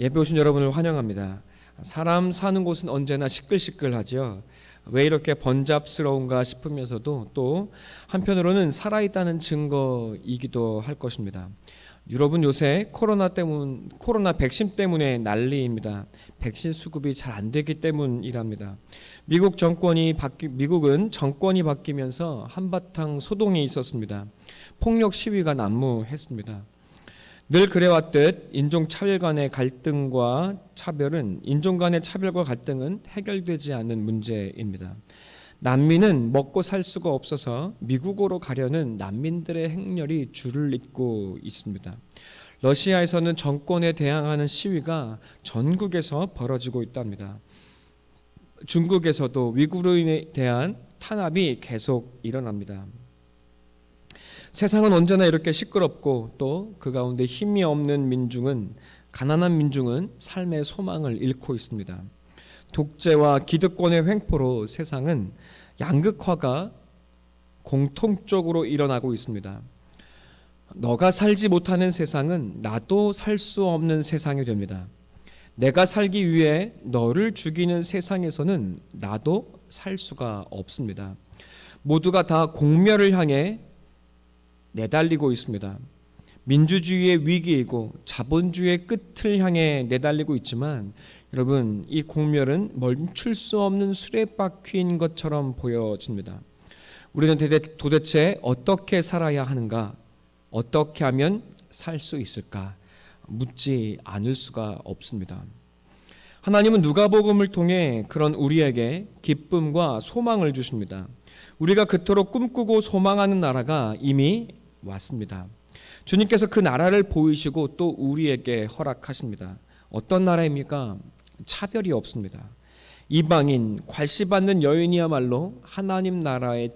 예배 오신 여러분을 환영합니다. 사람 사는 곳은 언제나 시끌시끌하죠. 왜 이렇게 번잡스러운가 싶으면서도 또 한편으로는 살아있다는 증거이기도 할 것입니다. 유럽은 요새 코로나 백신 때문에 난리입니다. 백신 수급이 잘 안 되기 때문이랍니다. 미국은 정권이 바뀌면서 한바탕 소동이 있었습니다. 폭력 시위가 난무했습니다. 늘 그래왔듯 인종 간의 차별과 갈등은 해결되지 않는 문제입니다. 난민은 먹고 살 수가 없어서 미국으로 가려는 난민들의 행렬이 줄을 잇고 있습니다. 러시아에서는 정권에 대항하는 시위가 전국에서 벌어지고 있답니다. 중국에서도 위구르에 대한 탄압이 계속 일어납니다. 세상은 언제나 이렇게 시끄럽고 또 그 가운데 힘이 없는 가난한 민중은 삶의 소망을 잃고 있습니다. 독재와 기득권의 횡포로 세상은 양극화가 공통적으로 일어나고 있습니다. 너가 살지 못하는 세상은 나도 살 수 없는 세상이 됩니다. 내가 살기 위해 너를 죽이는 세상에서는 나도 살 수가 없습니다. 모두가 다 공멸을 향해 내달리고 있습니다. 민주주의의 위기이고 자본주의의 끝을 향해 내달리고 있지만 여러분, 이 공멸은 멈출 수 없는 수레바퀴인 것처럼 보여집니다. 우리는 도대체 어떻게 살아야 하는가? 어떻게 하면 살 수 있을까? 묻지 않을 수가 없습니다. 하나님은 누가복음을 통해 그런 우리에게 기쁨과 소망을 주십니다. 우리가 그토록 꿈꾸고 소망하는 나라가 이미 왔습니다. 주님께서 그 나라를 보이시고 또 우리에게 허락하십니다. 어떤 나라입니까? 차별이 없습니다. 이방인, 괄시받는 여인이야말로 하나님 나라의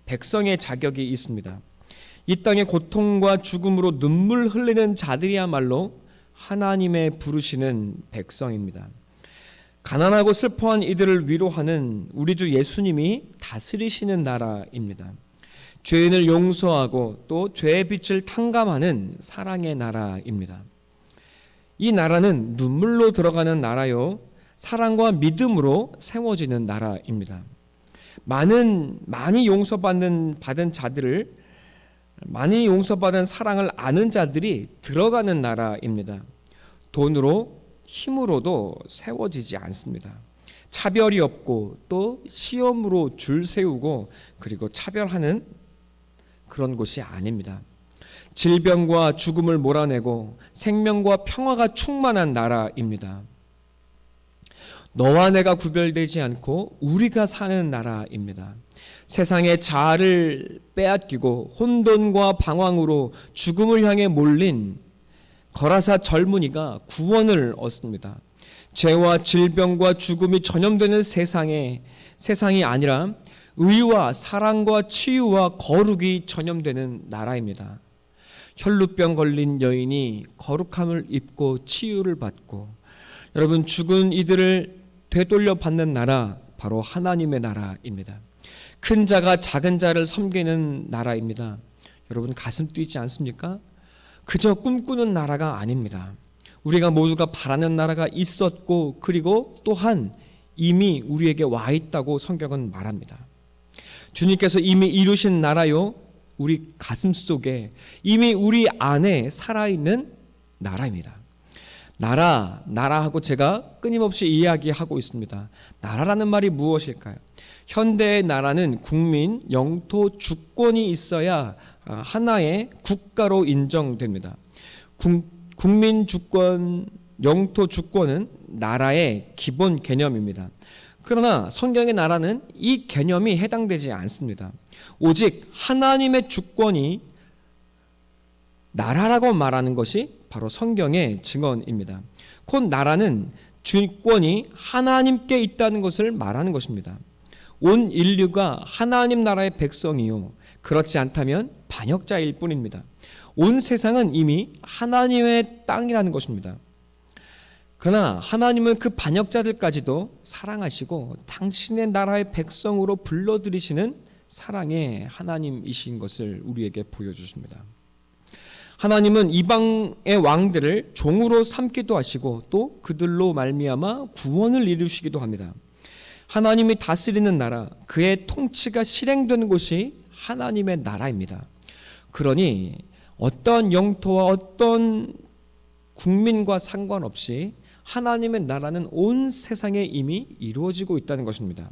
백성의 자격이 있습니다. 이 땅의 고통과 죽음으로 눈물 흘리는 자들이야말로 하나님의 부르시는 백성입니다. 가난하고 슬퍼한 이들을 위로하는 우리 주 예수님이 다스리시는 나라입니다. 죄인을 용서하고 또 죄의 빛을 탕감하는 사랑의 나라입니다. 이 나라는 눈물로 들어가는 나라요, 사랑과 믿음으로 세워지는 나라입니다. 많이 용서받은 사랑을 아는 자들이 들어가는 나라입니다. 돈으로 힘으로도 세워지지 않습니다. 차별이 없고 또 시험으로 줄 세우고 그리고 차별하는 그런 곳이 아닙니다. 질병과 죽음을 몰아내고 생명과 평화가 충만한 나라입니다. 너와 내가 구별되지 않고 우리가 사는 나라입니다. 세상의 자아를 빼앗기고 혼돈과 방황으로 죽음을 향해 몰린 거라사 젊은이가 구원을 얻습니다. 죄와 질병과 죽음이 전염되는 세상이 아니라 의와 사랑과 치유와 거룩이 전염되는 나라입니다. 혈루병 걸린 여인이 거룩함을 입고 치유를 받고 여러분, 죽은 이들을 되돌려 받는 나라, 바로 하나님의 나라입니다. 큰 자가 작은 자를 섬기는 나라입니다. 여러분, 가슴 뛰지 않습니까? 그저 꿈꾸는 나라가 아닙니다. 우리가 모두가 바라는 나라가 있었고 그리고 또한 이미 우리에게 와 있다고 성경은 말합니다. 주님께서 이미 이루신 나라요, 우리 가슴 속에 이미 우리 안에 살아있는 나라입니다. 나라하고 제가 끊임없이 이야기하고 있습니다. 나라라는 말이 무엇일까요? 현대의 나라는 국민, 영토, 주권이 있어야 하나의 국가로 인정됩니다. 국민 주권, 영토 주권은 나라의 기본 개념입니다. 그러나 성경의 나라는 이 개념이 해당되지 않습니다. 오직 하나님의 주권이 나라라고 말하는 것이 바로 성경의 증언입니다. 곧 나라는 주권이 하나님께 있다는 것을 말하는 것입니다. 온 인류가 하나님 나라의 백성이요, 그렇지 않다면 반역자일 뿐입니다. 온 세상은 이미 하나님의 땅이라는 것입니다. 그러나 하나님은 그 반역자들까지도 사랑하시고 당신의 나라의 백성으로 불러들이시는 사랑의 하나님이신 것을 우리에게 보여주십니다. 하나님은 이방의 왕들을 종으로 삼기도 하시고 또 그들로 말미암아 구원을 이루시기도 합니다. 하나님이 다스리는 나라, 그의 통치가 실행되는 곳이 하나님의 나라입니다. 그러니 어떤 영토와 어떤 국민과 상관없이 하나님의 나라는 온 세상에 이미 이루어지고 있다는 것입니다.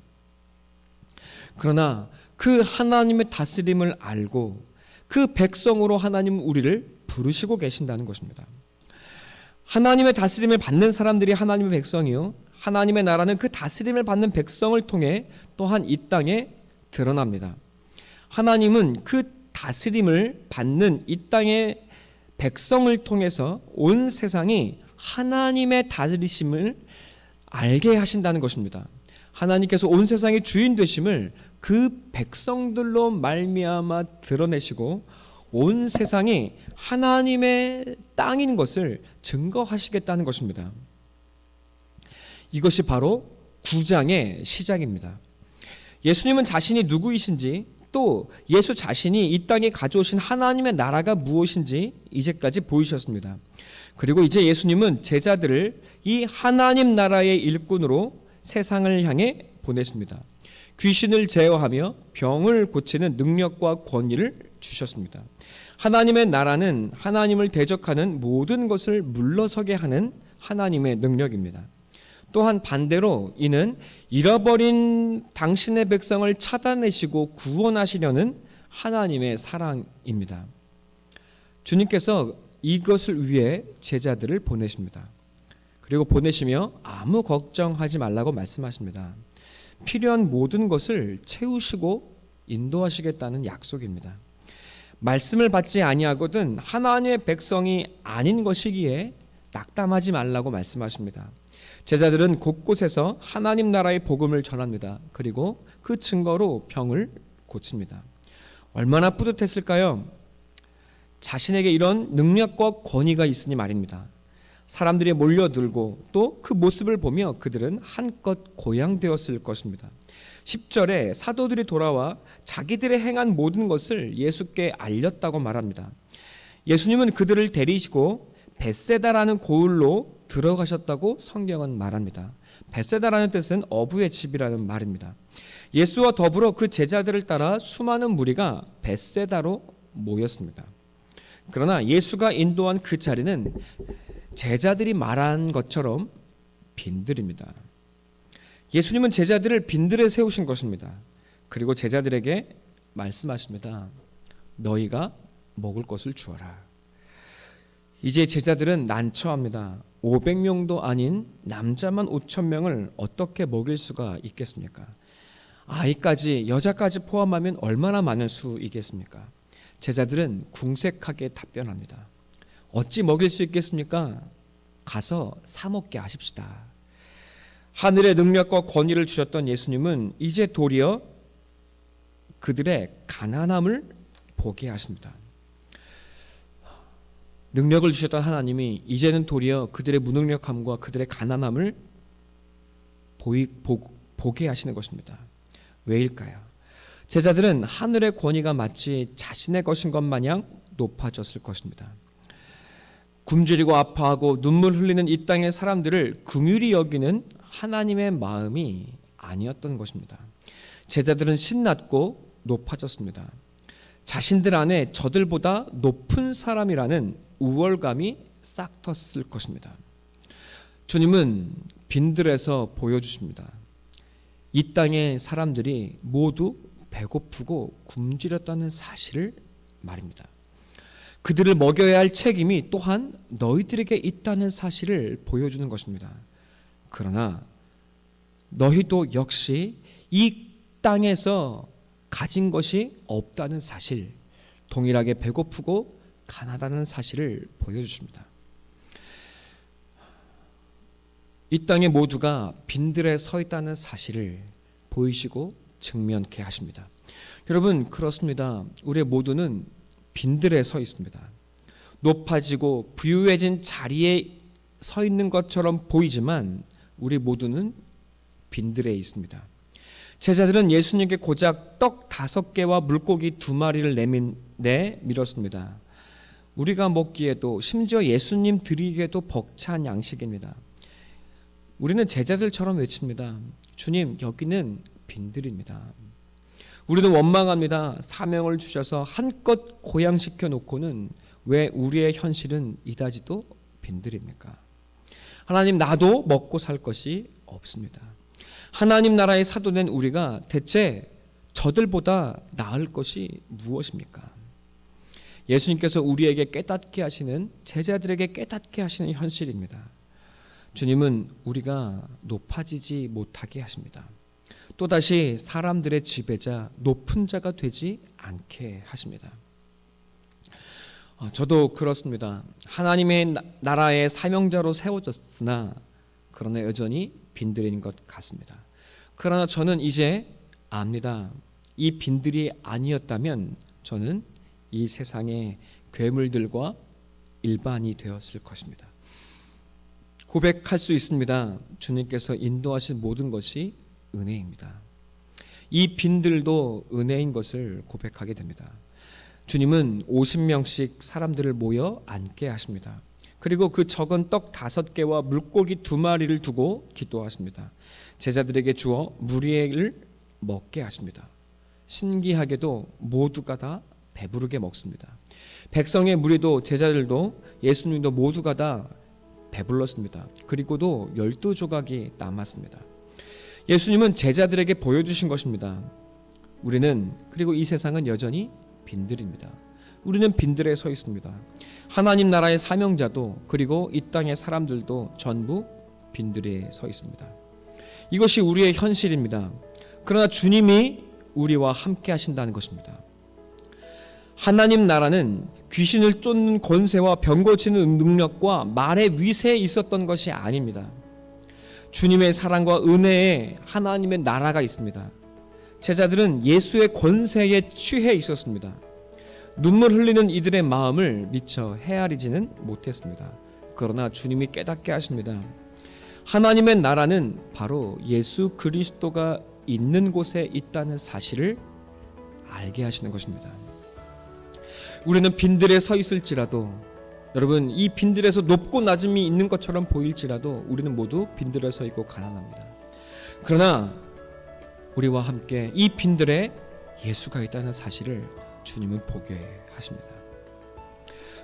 그러나 그 하나님의 다스림을 알고 그 백성으로 하나님은 우리를 부르시고 계신다는 것입니다. 하나님의 다스림을 받는 사람들이 하나님의 백성이요, 하나님의 나라는 그 다스림을 받는 백성을 통해 또한 이 땅에 드러납니다. 하나님은 그 다스림을 받는 이 땅의 백성을 통해서 온 세상이 하나님의 다스리심을 알게 하신다는 것입니다. 하나님께서 온 세상의 주인 되심을 그 백성들로 말미암아 드러내시고 온 세상이 하나님의 땅인 것을 증거하시겠다는 것입니다. 이것이 바로 구장의 시작입니다. 예수님은 자신이 누구이신지 또 예수 자신이 이 땅에 가져오신 하나님의 나라가 무엇인지 이제까지 보이셨습니다. 그리고 이제 예수님은 제자들을 이 하나님 나라의 일꾼으로 세상을 향해 보내십니다. 귀신을 제어하며 병을 고치는 능력과 권위를 주셨습니다. 하나님의 나라는 하나님을 대적하는 모든 것을 물러서게 하는 하나님의 능력입니다. 또한 반대로 이는 잃어버린 당신의 백성을 찾아내시고 구원하시려는 하나님의 사랑입니다. 주님께서 이것을 위해 제자들을 보내십니다. 그리고 보내시며 아무 걱정하지 말라고 말씀하십니다. 필요한 모든 것을 채우시고 인도하시겠다는 약속입니다. 말씀을 받지 아니하거든 하나님의 백성이 아닌 것이기에 낙담하지 말라고 말씀하십니다. 제자들은 곳곳에서 하나님 나라의 복음을 전합니다. 그리고 그 증거로 병을 고칩니다. 얼마나 뿌듯했을까요? 자신에게 이런 능력과 권위가 있으니 말입니다. 사람들이 몰려들고 또 그 모습을 보며 그들은 한껏 고향되었을 것입니다. 10절에 사도들이 돌아와 자기들의 행한 모든 것을 예수께 알렸다고 말합니다. 예수님은 그들을 데리시고 벳세다라는 고을로 들어가셨다고 성경은 말합니다. 벳세다라는 뜻은 어부의 집이라는 말입니다. 예수와 더불어 그 제자들을 따라 수많은 무리가 벳세다로 모였습니다. 그러나 예수가 인도한 그 자리는 제자들이 말한 것처럼 빈들입니다. 예수님은 제자들을 빈들에 세우신 것입니다. 그리고 제자들에게 말씀하십니다. 너희가 먹을 것을 주어라. 이제 제자들은 난처합니다. 500명도 아닌 남자만 5,000명을 어떻게 먹일 수가 있겠습니까? 아이까지 여자까지 포함하면 얼마나 많은 수이겠습니까? 제자들은 궁색하게 답변합니다. 어찌 먹일 수 있겠습니까? 가서 사 먹게 하십시다. 하늘의 능력과 권위를 주셨던 예수님은 이제 도리어 그들의 가난함을 보게 하십니다. 능력을 주셨던 하나님이 이제는 도리어 그들의 무능력함과 그들의 가난함을 보게 하시는 것입니다. 왜일까요? 제자들은 하늘의 권위가 마치 자신의 것인 것 마냥 높아졌을 것입니다. 굶주리고 아파하고 눈물 흘리는 이 땅의 사람들을 긍휼히 여기는 하나님의 마음이 아니었던 것입니다. 제자들은 신났고 높아졌습니다. 자신들 안에 저들보다 높은 사람이라는 우월감이 싹 텄을 것입니다. 주님은 빈들에서 보여주십니다. 이 땅의 사람들이 모두 배고프고 굶주렸다는 사실을 말입니다. 그들을 먹여야 할 책임이 또한 너희들에게 있다는 사실을 보여주는 것입니다. 그러나 너희도 역시 이 땅에서 가진 것이 없다는 사실, 동일하게 배고프고 가난하다는 사실을 보여주십니다. 이 땅에 모두가 빈들에 서 있다는 사실을 보이시고 증명케 하십니다. 여러분, 그렇습니다. 우리 모두는 빈들에 서 있습니다. 높아지고 부유해진 자리에 서 있는 것처럼 보이지만 우리 모두는 빈들에 있습니다. 제자들은 예수님께 고작 떡 5개와 물고기 2마리를 내밀었습니다. 우리가 먹기에도 심지어 예수님 드리기에도 벅찬 양식입니다. 우리는 제자들처럼 외칩니다. 주님, 여기는 빈들입니다. 우리는 원망합니다. 사명을 주셔서 한껏 고양시켜 놓고는 왜 우리의 현실은 이다지도 빈들입니까? 하나님, 나도 먹고 살 것이 없습니다. 하나님 나라의 사도된 우리가 대체 저들보다 나을 것이 무엇입니까? 예수님께서 우리에게 깨닫게 하시는, 제자들에게 깨닫게 하시는 현실입니다. 주님은 우리가 높아지지 못하게 하십니다. 또다시 사람들의 지배자, 높은 자가 되지 않게 하십니다. 저도 그렇습니다. 하나님의 나라의 사명자로 세워졌으나 그러나 여전히 빈들인 것 같습니다. 그러나 저는 이제 압니다. 이 빈들이 아니었다면 저는 이 세상의 괴물들과 일반이 되었을 것입니다. 고백할 수 있습니다. 주님께서 인도하신 모든 것이 은혜입니다. 이 빈들도 은혜인 것을 고백하게 됩니다. 주님은 50명씩 사람들을 모여 앉게 하십니다. 그리고 그 적은 떡 5개와 물고기 2마리를 두고 기도하십니다. 제자들에게 주어 무리를 먹게 하십니다. 신기하게도 모두가 다 배부르게 먹습니다. 백성의 무리도 제자들도 예수님도 모두가 다 배불렀습니다. 그리고도 12조각이 남았습니다. 예수님은 제자들에게 보여주신 것입니다. 우리는, 그리고 이 세상은 여전히 빈들입니다. 우리는 빈들에 서 있습니다. 하나님 나라의 사명자도, 그리고 이 땅의 사람들도 전부 빈들에 서 있습니다. 이것이 우리의 현실입니다. 그러나 주님이 우리와 함께 하신다는 것입니다. 하나님 나라는 귀신을 쫓는 권세와 병 고치는 능력과 말의 위세에 있었던 것이 아닙니다. 주님의 사랑과 은혜에 하나님의 나라가 있습니다. 제자들은 예수의 권세에 취해 있었습니다. 눈물 흘리는 이들의 마음을 미처 헤아리지는 못했습니다. 그러나 주님이 깨닫게 하십니다. 하나님의 나라는 바로 예수 그리스도가 있는 곳에 있다는 사실을 알게 하시는 것입니다. 우리는 빈들에 서 있을지라도, 여러분, 이 빈들에서 높고 낮음이 있는 것처럼 보일지라도 우리는 모두 빈들에 서 있고 가난합니다. 그러나 우리와 함께 이 빈들에 예수가 있다는 사실을 주님은 보게 하십니다.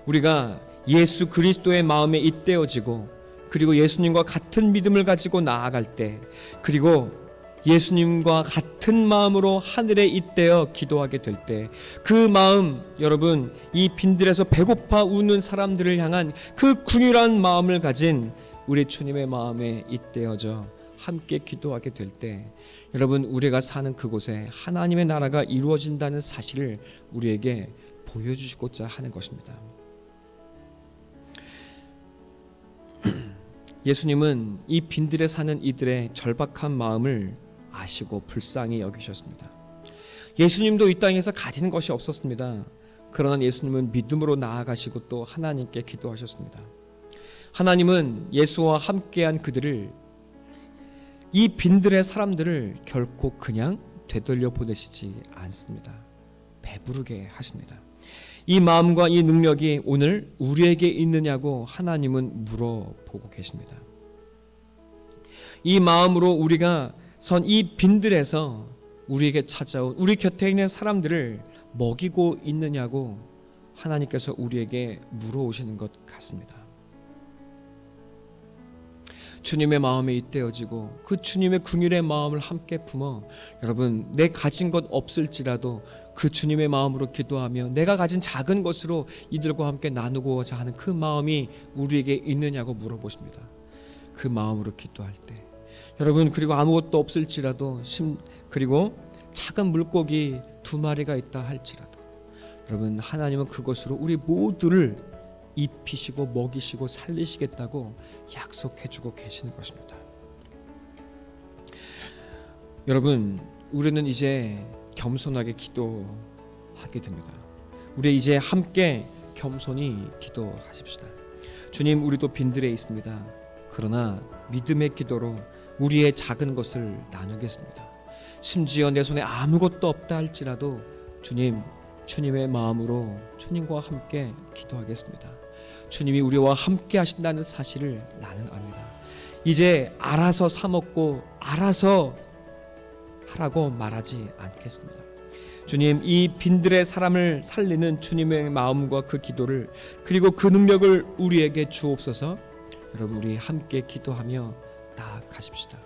우리가 예수 그리스도의 마음에 잇대어지고, 그리고 예수님과 같은 믿음을 가지고 나아갈 때, 그리고 예수님과 같은 마음으로 하늘에 잇대어 기도하게 될 때, 그 마음, 여러분, 이 빈들에서 배고파 우는 사람들을 향한 그 긍휼한 마음을 가진 우리 주님의 마음에 잇대어져 함께 기도하게 될 때, 여러분, 우리가 사는 그곳에 하나님의 나라가 이루어진다는 사실을 우리에게 보여주시고자 하는 것입니다. 예수님은 이 빈들에 사는 이들의 절박한 마음을 아시고 불쌍히 여기셨습니다. 예수님도 이 땅에서 가진 것이 없었습니다. 그러나 예수님은 믿음으로 나아가시고 또 하나님께 기도하셨습니다. 하나님은 예수와 함께한 그들을, 이 빈들의 사람들을 결코 그냥 되돌려 보내시지 않습니다. 배부르게 하십니다. 이 마음과 이 능력이 오늘 우리에게 있느냐고 하나님은 물어보고 계십니다. 이 마음으로 우리가 선 이 빈들에서 우리에게 찾아온, 우리 곁에 있는 사람들을 먹이고 있느냐고 하나님께서 우리에게 물어오시는 것 같습니다. 주님의 마음에 잇대어지고 그 주님의 긍휼의 마음을 함께 품어, 여러분, 내 가진 것 없을지라도 그 주님의 마음으로 기도하며 내가 가진 작은 것으로 이들과 함께 나누고자 하는 그 마음이 우리에게 있느냐고 물어보십니다. 그 마음으로 기도할 때, 여러분, 그리고 아무것도 없을지라도, 그리고 작은 물고기 2마리가 있다 할지라도, 여러분, 하나님은 그것으로 우리 모두를 입히시고 먹이시고 살리시겠다고 약속해주고 계시는 것입니다. 여러분, 우리는 이제 겸손하게 기도하게 됩니다. 우리 이제 함께 겸손히 기도하십시다. 주님, 우리도 빈들에 있습니다. 그러나 믿음의 기도로 우리의 작은 것을 나누겠습니다. 심지어 내 손에 아무것도 없다 할지라도 주님, 주님의 마음으로 주님과 함께 기도하겠습니다. 주님이 우리와 함께 하신다는 사실을 나는 압니다. 이제 알아서 사 먹고 알아서 하라고 말하지 않겠습니다. 주님, 이 빈들의 사람을 살리는 주님의 마음과 그 기도를, 그리고 그 능력을 우리에게 주옵소서. 여러분, 우리 함께 기도하며 나아가십시다.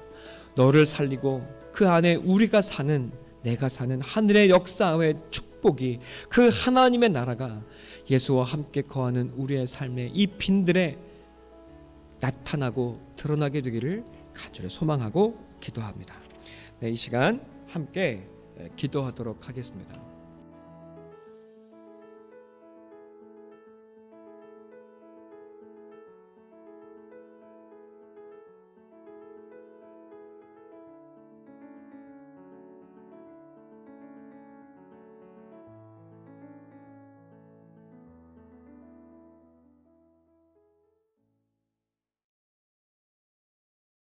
너를 살리고 그 안에 우리가 사는, 내가 사는 하늘의 역사의 축복이, 그 하나님의 나라가 예수와 함께 거하는 우리의 삶에 이 빈들에 나타나고 드러나게 되기를 간절히 소망하고 기도합니다. 네, 이 시간 함께 기도하도록 하겠습니다.